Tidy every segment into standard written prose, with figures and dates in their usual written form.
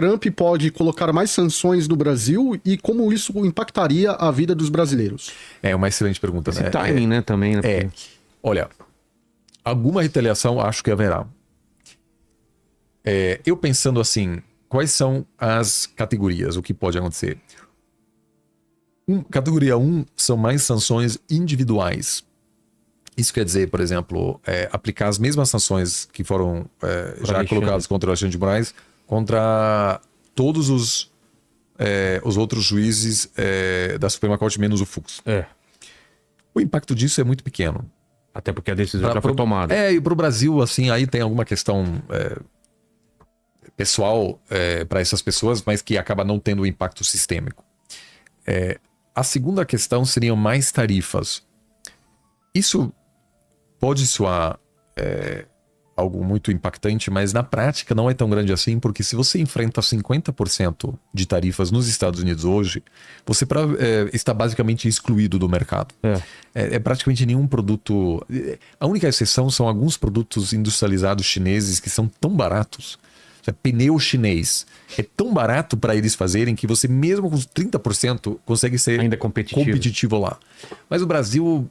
Trump pode colocar mais sanções no Brasil e como isso impactaria a vida dos brasileiros? É uma excelente pergunta, Esse né? timing, né, também. Né? Olha, alguma retaliação acho que haverá. Eu pensando assim, quais são as categorias, o que pode acontecer? Categoria 1 são mais sanções individuais. Isso quer dizer, por exemplo, aplicar as mesmas sanções que foram já colocadas contra o Alexandre de Moraes contra todos os outros juízes da Suprema Corte, menos o Fux. O impacto disso é muito pequeno. Até porque a decisão já foi tomada. E para o Brasil, assim, aí tem alguma questão pessoal para essas pessoas, mas que acaba não tendo um impacto sistêmico. A segunda questão seriam mais tarifas. Isso pode soar algo muito impactante, mas na prática não é tão grande assim, porque se você enfrenta 50% de tarifas nos Estados Unidos hoje, você está basicamente excluído do mercado. Praticamente nenhum produto... A única exceção são alguns produtos industrializados chineses que são tão baratos. Pneu chinês é tão barato para eles fazerem que você mesmo com 30% consegue ser ainda competitivo lá. Mas o Brasil,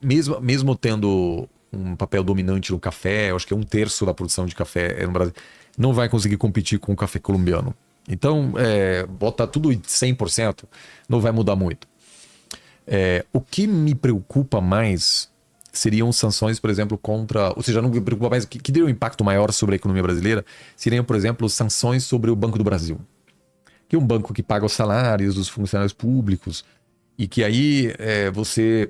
mesmo tendo um papel dominante no café, eu acho que é 1/3 da produção de café no Brasil, não vai conseguir competir com o café colombiano. Então, botar tudo em 100%, não vai mudar muito. O que me preocupa mais seriam sanções, por exemplo, contra... Ou seja, não me preocupa mais... que teria um impacto maior sobre a economia brasileira seriam, por exemplo, sanções sobre o Banco do Brasil. Que é um banco que paga os salários dos funcionários públicos e que aí você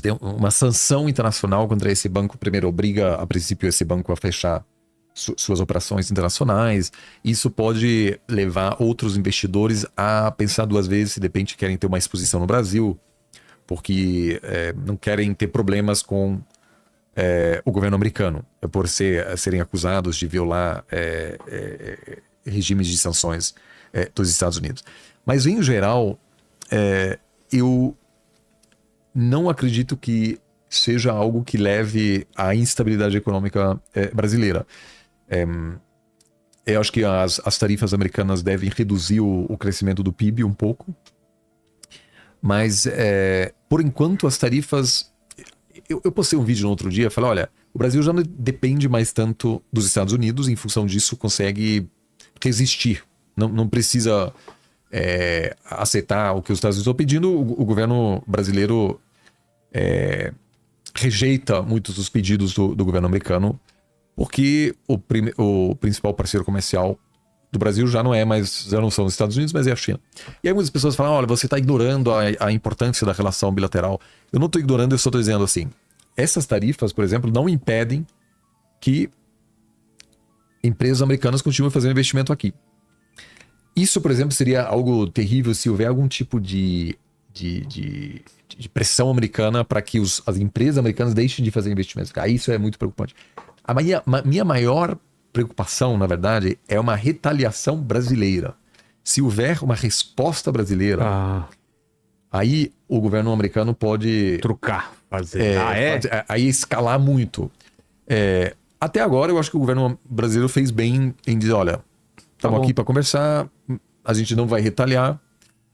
tem uma sanção internacional contra esse banco. Primeiro, obriga, a princípio, esse banco a fechar suas operações internacionais. Isso pode levar outros investidores a pensar duas vezes se de repente querem ter uma exposição no Brasil, porque não querem ter problemas com o governo americano, por serem acusados de violar regimes de sanções dos Estados Unidos. Mas, em geral, eu não acredito que seja algo que leve à instabilidade econômica brasileira. Eu acho que as tarifas americanas devem reduzir o crescimento do PIB um pouco, mas, por enquanto, as tarifas... Eu postei um vídeo no outro dia e falei, olha, o Brasil já não depende mais tanto dos Estados Unidos, em função disso consegue resistir. Não precisa aceitar o que os Estados Unidos estão pedindo. O governo brasileiro rejeita muitos dos pedidos do governo americano, porque o principal parceiro comercial do Brasil já não são os Estados Unidos, mas é a China. E aí muitas pessoas falam, olha, você está ignorando a importância da relação bilateral. Eu não estou ignorando, eu só estou dizendo assim, essas tarifas, por exemplo, não impedem que empresas americanas continuem fazendo investimento aqui. Isso, por exemplo, seria algo terrível se houver algum tipo de pressão americana para que as empresas americanas deixem de fazer investimentos. Aí isso é muito preocupante. A minha maior preocupação, na verdade, é uma retaliação brasileira. Se houver uma resposta brasileira, aí o governo americano pode... trucar, fazer. Aí escalar muito. Até agora, eu acho que o governo brasileiro fez bem em dizer, olha, estamos aqui para conversar, a gente não vai retaliar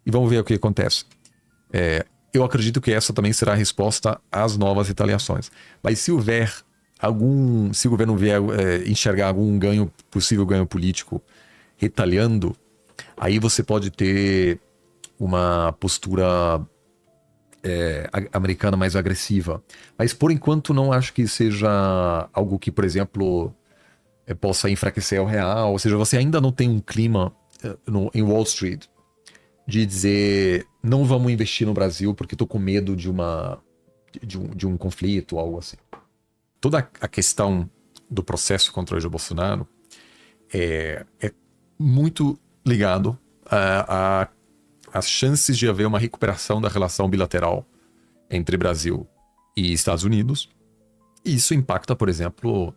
e vamos ver o que acontece. Eu acredito que essa também será a resposta às novas retaliações. Mas se o governo vier enxergar algum possível ganho político retaliando, aí você pode ter uma postura americana mais agressiva. Mas por enquanto não acho que seja algo que, por exemplo, possa enfraquecer o real. Ou seja, você ainda não tem um clima em Wall Street de dizer não vamos investir no Brasil porque estou com medo de um conflito ou algo assim. Toda a questão do processo contra o Jair Bolsonaro é muito ligado às chances de haver uma recuperação da relação bilateral entre Brasil e Estados Unidos. E isso impacta, por exemplo,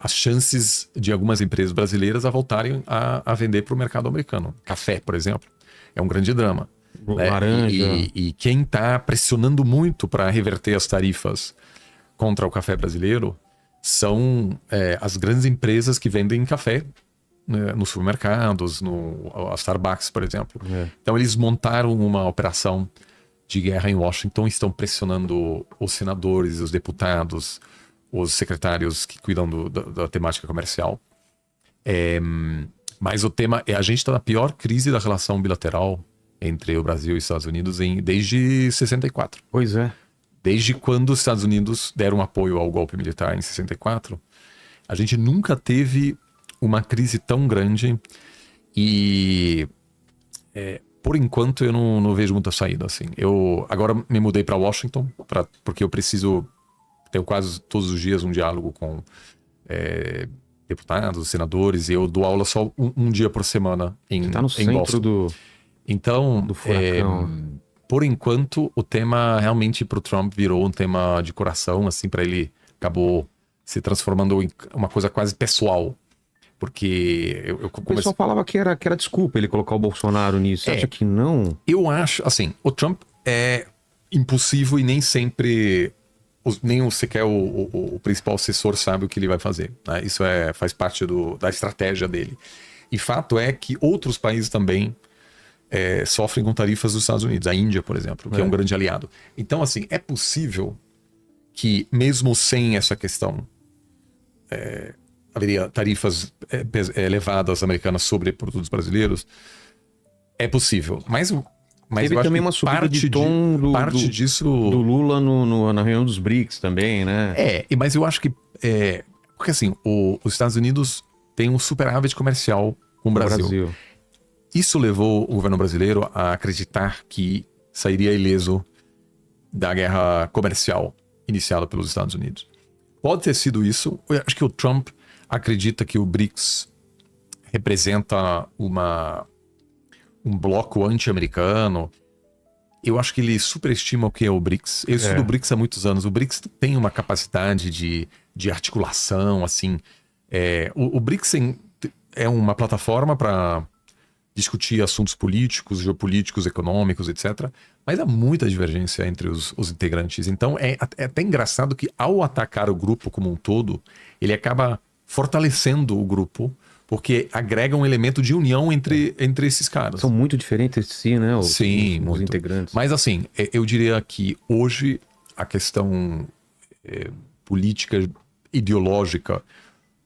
as chances de algumas empresas brasileiras a voltarem a vender para o mercado americano. Café, por exemplo, é um grande drama. Laranja. E quem está pressionando muito para reverter as tarifas contra o café brasileiro são as grandes empresas que vendem café, né, nos supermercados, a Starbucks, por exemplo. Então eles montaram uma operação de guerra em Washington, estão pressionando os senadores, os deputados, os secretários que cuidam da temática comercial. Mas o tema a gente está na pior crise da relação bilateral entre o Brasil e os Estados Unidos desde 64. Pois é. Desde quando os Estados Unidos deram apoio ao golpe militar em 64, a gente nunca teve uma crise tão grande e, por enquanto, eu não vejo muita saída. Assim. Eu agora me mudei para Washington, porque eu tenho quase todos os dias um diálogo com deputados, senadores, e eu dou aula só um dia por semana em Tá no centro Boston. Então, do furacão. por enquanto, o tema realmente para o Trump virou um tema de coração, assim, para ele acabou se transformando em uma coisa quase pessoal. Porque O pessoal falava que era desculpa ele colocar o Bolsonaro nisso. Você acha que não? Eu acho, assim, o Trump é impulsivo e nem sempre, nem sequer o principal assessor sabe o que ele vai fazer. Né? Isso faz parte da estratégia dele. E fato é que outros países também sofrem com tarifas dos Estados Unidos. A Índia, por exemplo, que é um grande aliado. Então, assim, é possível que, mesmo sem essa questão, haveria tarifas elevadas americanas sobre produtos brasileiros. É possível. Mas teve eu acho também que uma subida de tom parte disso... do Lula na reunião dos BRICS também, né? Mas eu acho que... porque assim, os Estados Unidos têm um superávit comercial com o Brasil. Isso levou o governo brasileiro a acreditar que sairia ileso da guerra comercial iniciada pelos Estados Unidos. Pode ter sido isso. Eu acho que o Trump acredita que o BRICS representa um bloco anti-americano. Eu acho que ele superestima o que é o BRICS. Eu estudo o BRICS há muitos anos. O BRICS tem uma capacidade de articulação, assim. O BRICS é uma plataforma para discutir assuntos políticos, geopolíticos, econômicos, etc. Mas há muita divergência entre os integrantes. Então é até engraçado que, ao atacar o grupo como um todo, ele acaba fortalecendo o grupo, porque agrega um elemento de união entre esses caras. São muito diferentes entre si, né? Sim, os integrantes. Mas assim, eu diria que hoje a questão política, ideológica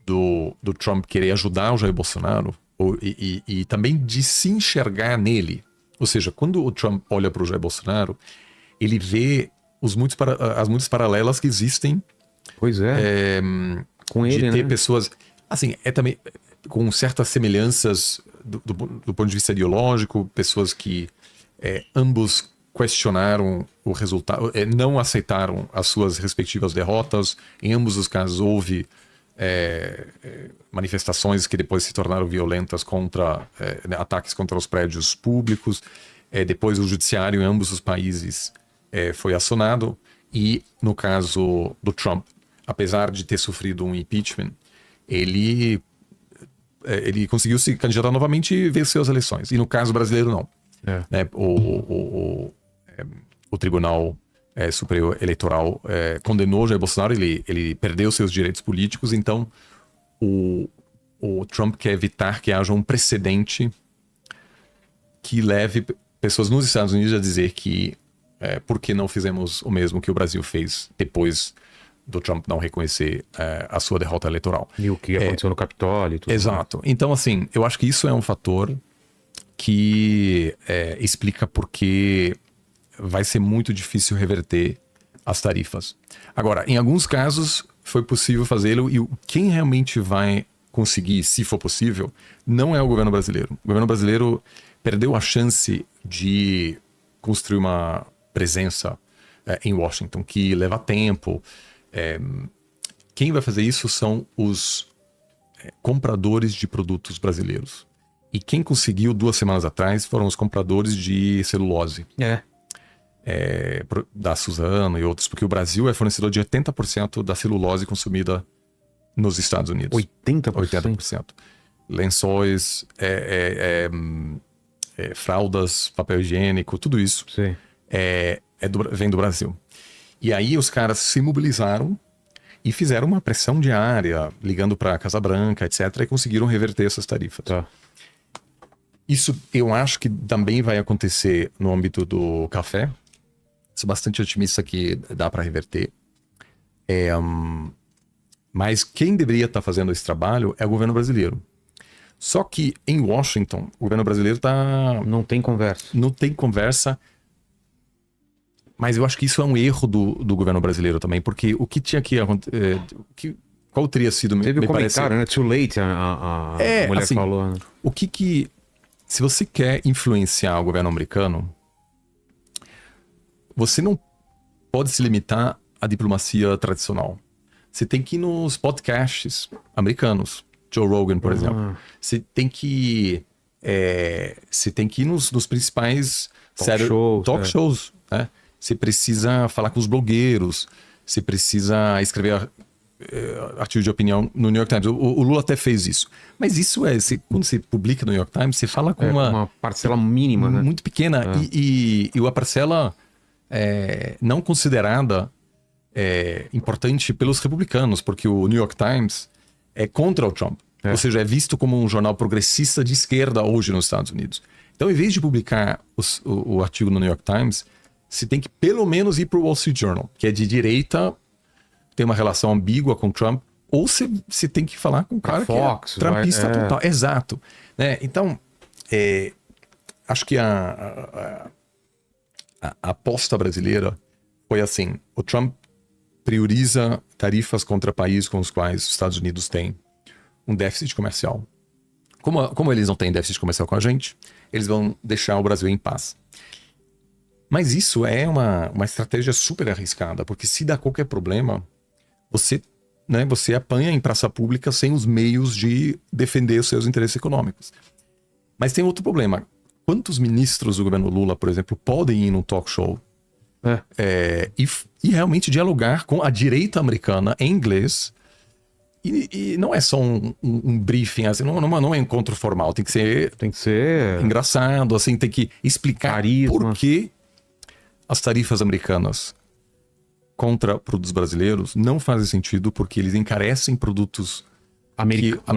do Trump querer ajudar o Jair Bolsonaro e também de se enxergar nele. Ou seja, quando o Trump olha para o Jair Bolsonaro, ele vê as muitas paralelas que existem. Pois é. Com ele, de ter né? pessoas... Assim, também com certas semelhanças do ponto de vista ideológico, pessoas que ambos questionaram o resultado, não aceitaram as suas respectivas derrotas. Em ambos os casos houve manifestações que depois se tornaram violentas contra ataques contra os prédios públicos. Depois o judiciário em ambos os países foi acionado. E no caso do Trump, apesar de ter sofrido um impeachment, ele conseguiu se candidatar novamente e venceu as eleições. E no caso brasileiro, não. O Tribunal Superior Eleitoral condenou Jair Bolsonaro, ele perdeu seus direitos políticos, então o Trump quer evitar que haja um precedente que leve pessoas nos Estados Unidos a dizer que por que não fizemos o mesmo que o Brasil fez depois do Trump não reconhecer a sua derrota eleitoral. E o que aconteceu no Capitólio e tudo. Exato. Então, assim, eu acho que isso é um fator que explica por que vai ser muito difícil reverter as tarifas. Agora, em alguns casos foi possível fazê-lo, e quem realmente vai conseguir, se for possível, não é o governo brasileiro. O governo brasileiro perdeu a chance de construir uma presença em Washington, que leva tempo. Quem vai fazer isso são os compradores de produtos brasileiros. E quem conseguiu 2 semanas atrás foram os compradores de celulose. Da Suzano e outros, porque o Brasil é fornecedor de 80% da celulose consumida nos Estados Unidos. 80%? Lençóis, fraldas, papel higiênico, tudo isso Sim. vem do Brasil. E aí os caras se mobilizaram E fizeram uma pressão diária, ligando para a Casa Branca, etc., e conseguiram reverter essas tarifas. Tá. Isso eu acho que também vai acontecer no âmbito do café. Sou bastante otimista que dá para reverter. Mas quem deveria estar fazendo esse trabalho é o governo brasileiro. Só que em Washington, o governo brasileiro Não tem conversa. não tem conversa. Mas eu acho que isso é um erro do governo brasileiro também, porque o que tinha que acontecer. Qual teria sido, Teve me um parece, comentário, né? Too late, a mulher assim, falou. Né? o que. Se você quer influenciar o governo americano, você não pode se limitar à diplomacia tradicional. Você tem que ir nos podcasts americanos. Joe Rogan, por exemplo. Você tem que ir nos principais talk shows. Né? Você precisa falar com os blogueiros. Você precisa escrever artigo de opinião no New York Times. O Lula até fez isso. Mas isso quando você publica no New York Times, você fala com uma parcela mínima, né? Muito pequena. E uma parcela não considerada importante pelos republicanos, porque o New York Times é contra o Trump. Ou seja, é visto como um jornal progressista de esquerda hoje nos Estados Unidos. Então, em vez de publicar o artigo no New York Times, você tem que pelo menos ir para o Wall Street Journal, que é de direita, tem uma relação ambígua com o Trump, ou você tem que falar com um cara Fox, que é trumpista total. Exato. Né? Então, acho que a aposta brasileira foi assim: o Trump prioriza tarifas contra países com os quais os Estados Unidos têm um déficit comercial. Como eles não têm déficit comercial com a gente, eles vão deixar o Brasil em paz. Mas isso é uma estratégia super arriscada, porque se dá qualquer problema, você apanha em praça pública sem os meios de defender os seus interesses econômicos. Mas tem outro problema. Quantos ministros do governo Lula, por exemplo, podem ir num talk show e realmente dialogar com a direita americana em inglês? E não é só um briefing, assim, não é um encontro formal, tem que ser engraçado, assim, tem que explicar por que as tarifas americanas contra produtos brasileiros não fazem sentido, porque eles encarecem produtos para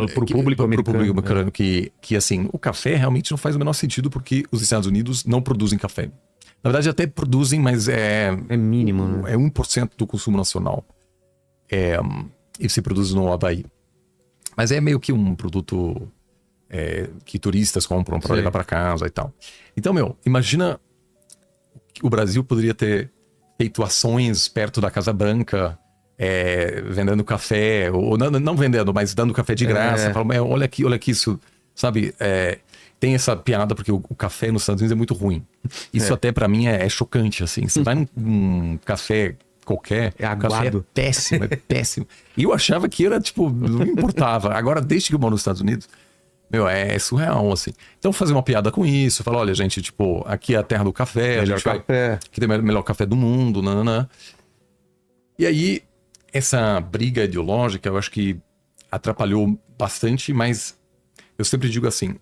o público americano. Que assim, o café realmente não faz o menor sentido, porque os Estados Unidos não produzem café. Na verdade, até produzem, mas é mínimo, né? É 1% do consumo nacional. E se produz no Havaí. Mas é meio que um produto que turistas compram para levar para casa e tal. Então, imagina que o Brasil poderia ter feito ações perto da Casa Branca, vendendo café, ou não vendendo, mas dando café de graça. Fala, olha aqui isso, sabe? Tem essa piada porque o café nos Estados Unidos é muito ruim. Isso até para mim é chocante, assim. Você vai num café qualquer, é o café é péssimo, é péssimo. E eu achava que era, não importava. Agora, desde que eu moro nos Estados Unidos, é surreal, assim. Então, fazer uma piada com isso, falar, olha, gente, aqui é a terra do café, aqui tem o melhor café do mundo, nananã. E aí, essa briga ideológica, eu acho que atrapalhou bastante, mas eu sempre digo assim,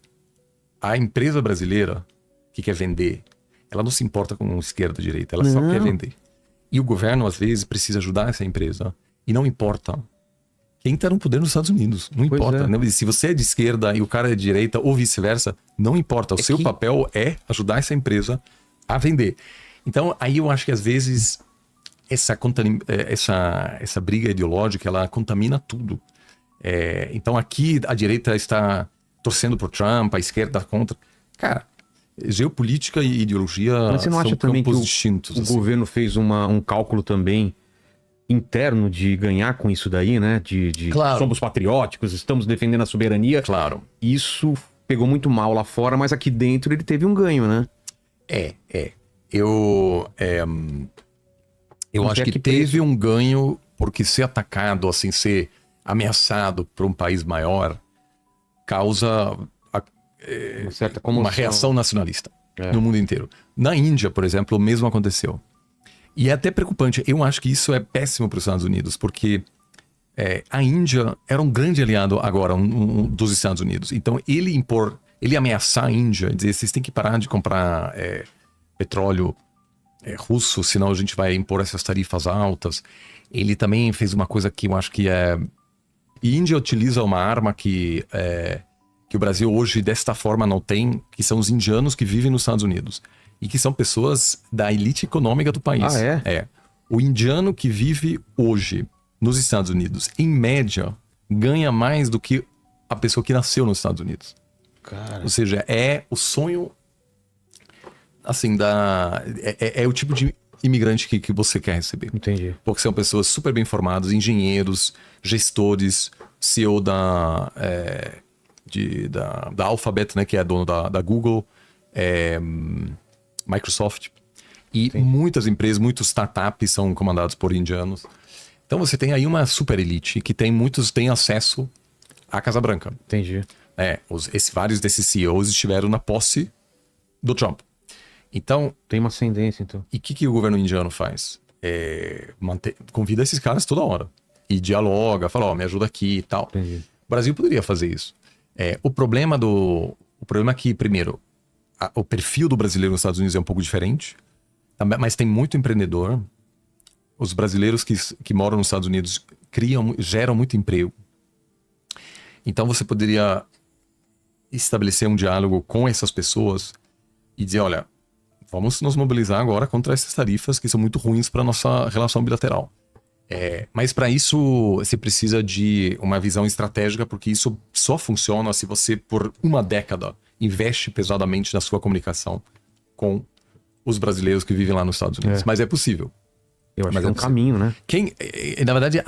a empresa brasileira que quer vender, ela não se importa com esquerda ou direita, ela só quer vender. E o governo, às vezes, precisa ajudar essa empresa. E não importa quem está no poder nos Estados Unidos. Não importa. Né? Se você é de esquerda e o cara é de direita, ou vice-versa, não importa. O seu papel é ajudar essa empresa a vender. Então, aí eu acho que, às vezes, essa briga ideológica, ela contamina tudo. Então, aqui, a direita está torcendo pro Trump, a esquerda contra. Cara, geopolítica e ideologia são campos distintos. O governo fez um cálculo também interno de ganhar com isso daí, né? Claro. Somos patrióticos, estamos defendendo a soberania. Claro. Isso pegou muito mal lá fora, mas aqui dentro ele teve um ganho, né? Eu acho que teve um ganho, porque ser atacado, assim, ser ameaçado por um país maior, causa uma reação nacionalista no mundo inteiro. Na Índia, por exemplo, o mesmo aconteceu. E é até preocupante. Eu acho que isso é péssimo para os Estados Unidos, porque a Índia era um grande aliado agora dos Estados Unidos. Então, ele ameaçar a Índia, dizer, vocês têm que parar de comprar petróleo russo, senão a gente vai impor essas tarifas altas. Ele também fez uma coisa que eu acho que é... Índia utiliza uma arma que o Brasil hoje desta forma não tem, que são os indianos que vivem nos Estados Unidos. E que são pessoas da elite econômica do país. Ah, é? É. O indiano que vive hoje nos Estados Unidos, em média, ganha mais do que a pessoa que nasceu nos Estados Unidos. Cara. Ou seja, é o sonho, assim, é o tipo de imigrante que você quer receber. Entendi. Porque são pessoas super bem formadas, engenheiros, gestores, CEO da Alphabet, né, que é dono da Google, Microsoft. E muitas empresas, muitos startups são comandados por indianos. Então você tem aí uma super elite que muitos têm acesso à Casa Branca. Entendi. Vários desses CEOs estiveram na posse do Trump. Então, Tem uma ascendência, então. e o que o governo indiano faz? Convida esses caras toda hora. E dialoga, fala, me ajuda aqui e tal. Entendi. O Brasil poderia fazer isso. O problema é que, primeiro, o perfil do brasileiro nos Estados Unidos é um pouco diferente, mas tem muito empreendedor. Os brasileiros que moram nos Estados Unidos geram muito emprego. Então você poderia estabelecer um diálogo com essas pessoas e dizer, olha, vamos nos mobilizar agora contra essas tarifas que são muito ruins para a nossa relação bilateral. Mas para isso você precisa de uma visão estratégica, porque isso só funciona se você, por uma década, investe pesadamente na sua comunicação com os brasileiros que vivem lá nos Estados Unidos. Mas é possível. Eu acho Mas que é um caminho, né? Na verdade,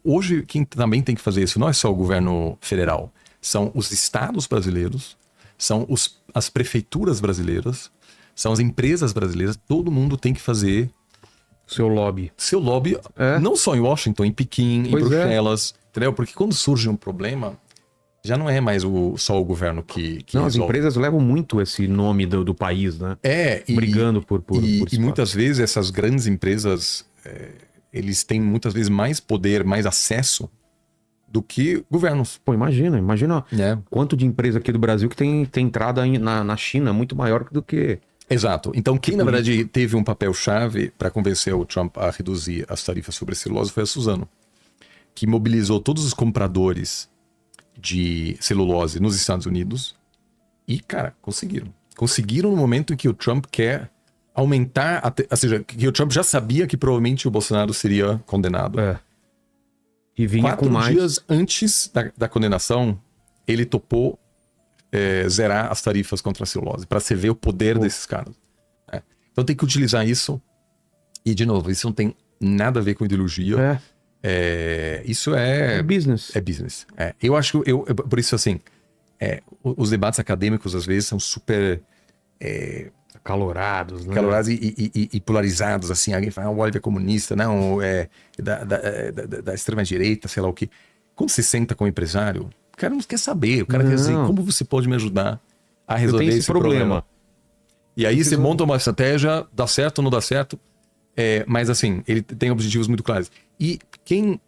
hoje quem também tem que fazer isso não é só o governo federal. São os estados brasileiros, são as prefeituras brasileiras, são as empresas brasileiras. Todo mundo tem que fazer Seu lobby. seu lobby, não só em Washington, em Pequim, em Bruxelas, entendeu? Porque quando surge um problema, já não é mais só o governo que Não, as resolve. empresas levam muito esse nome do país, né? Brigando por e espaço. muitas vezes essas grandes empresas, eles têm muitas vezes mais poder, mais acesso do que governos. Pô, imagina É. quanto de empresa aqui do Brasil que tem entrada na China muito maior do que... Exato. Então, quem na verdade teve um papel-chave para convencer o Trump a reduzir as tarifas sobre a celulose foi a Suzano, que mobilizou todos os compradores de celulose nos Estados Unidos e, cara, conseguiram. Conseguiram no momento em que o Trump quer aumentar, ou seja, que o Trump já sabia que provavelmente o Bolsonaro seria condenado. E vinha 4 com mais... dias antes da condenação, ele topou zerar as tarifas contra a celulose, para você ver o poder desses caras. Então tem que utilizar isso. E, de novo, isso não tem nada a ver com ideologia. Isso É business. é business. Eu acho que por isso, assim, os debates acadêmicos às vezes são super Calorados, né? calorados e polarizados, assim. Alguém fala, o Oliver é comunista, não, da extrema-direita, sei lá o quê. Quando você senta com o empresário, o cara não quer saber. O cara quer dizer, como você pode me ajudar a resolver esse problema? E aí você monta uma estratégia, dá certo ou não dá certo. Mas assim, ele tem objetivos muito claros. E quem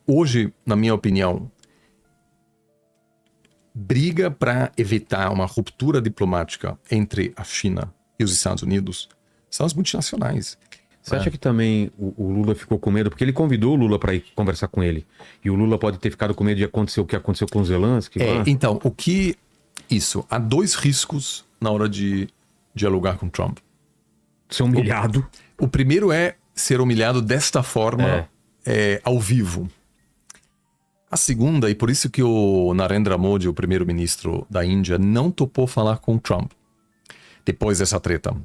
hoje, na minha opinião, briga para evitar uma ruptura diplomática entre a China e os Estados Unidos são as multinacionais. Você acha que também o Lula ficou com medo? Porque ele convidou o Lula para ir conversar com ele. E o Lula pode ter ficado com medo de acontecer o que aconteceu com o Zelensky? Então, há 2 riscos na hora de dialogar com Trump. Ser humilhado. O primeiro é ser humilhado desta forma, ao vivo. A segunda, e por isso que o Narendra Modi, o primeiro-ministro da Índia, não topou falar com o Trump depois dessa treta.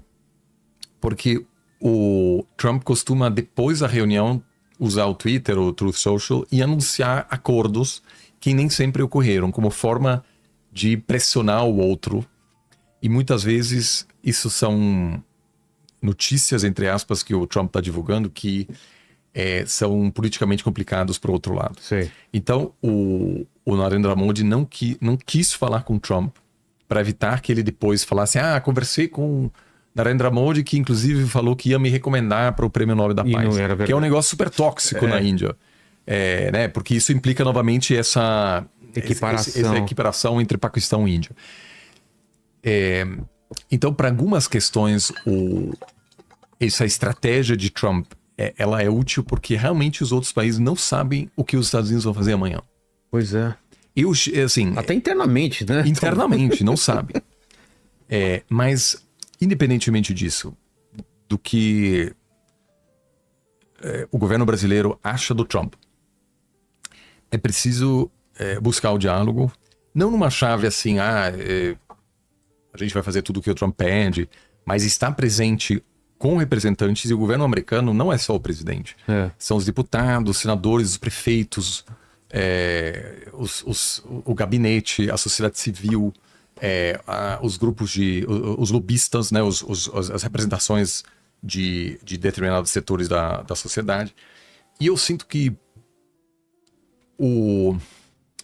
Porque o Trump costuma, depois da reunião, usar o Twitter ou o Truth Social e anunciar acordos que nem sempre ocorreram, como forma de pressionar o outro. E muitas vezes isso são notícias, entre aspas, que o Trump está divulgando que são politicamente complicados para o outro lado. Sei. Então, o Narendra Modi não quis falar com o Trump para evitar que ele depois falasse, conversei com Narendra Modi, que inclusive falou que ia me recomendar para o Prêmio Nobel da E Paz. não era verdade. Que é um negócio super tóxico na Índia. Né? Porque isso implica novamente essa equiparação entre Paquistão e Índia. Então, para algumas questões, essa estratégia de Trump, ela é útil porque realmente os outros países não sabem o que os Estados Unidos vão fazer amanhã. Pois é. Eu, assim, Até internamente, né? internamente, não sabe. Mas, independentemente disso, do que o governo brasileiro acha do Trump, é preciso buscar o diálogo, não numa chave assim, a gente vai fazer tudo o que o Trump pede, mas estar presente com representantes, e o governo americano não é só o presidente. São os deputados, os senadores, os prefeitos, o gabinete, a sociedade civil, os grupos os lobistas, né, as representações de determinados setores da sociedade. E eu sinto que o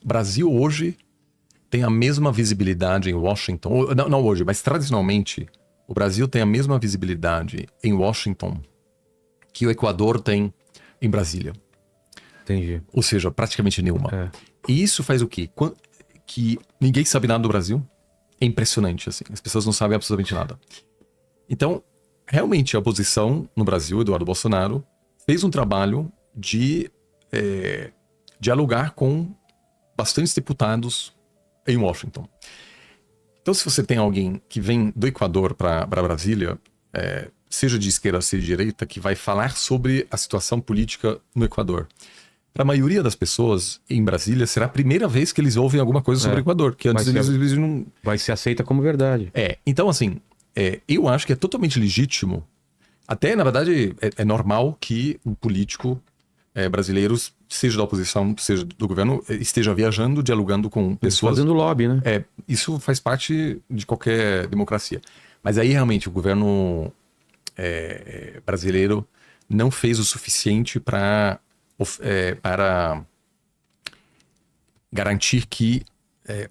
Brasil hoje tem a mesma visibilidade em Washington, não hoje, mas tradicionalmente, o Brasil tem a mesma visibilidade em Washington que o Equador tem em Brasília. Entendi. Ou seja, praticamente nenhuma. E isso faz o quê? Que ninguém sabe nada do Brasil. É impressionante, assim. As pessoas não sabem absolutamente nada. Então, realmente, a oposição no Brasil, Eduardo Bolsonaro, fez um trabalho de dialogar com bastantes deputados em Washington. Então, se você tem alguém que vem do Equador para Brasília, seja de esquerda, seja de direita, que vai falar sobre a situação política no Equador. Para a maioria das pessoas em Brasília, será a primeira vez que eles ouvem alguma coisa sobre o Equador, que antes eles não... Vai ser aceita como verdade. Então, assim, eu acho que é totalmente legítimo, até, na verdade, é normal que um político brasileiro, seja da oposição, seja do governo, esteja viajando, dialogando com pessoas... Fazendo lobby, né? Isso faz parte de qualquer democracia. Mas aí, realmente, o governo brasileiro não fez o suficiente para garantir que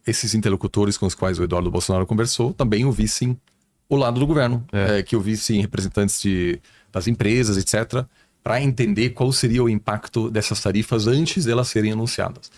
esses interlocutores com os quais o Eduardo Bolsonaro conversou também ouvissem o lado do governo, que ouvissem representantes das empresas, etc., para entender qual seria o impacto dessas tarifas antes de elas serem anunciadas.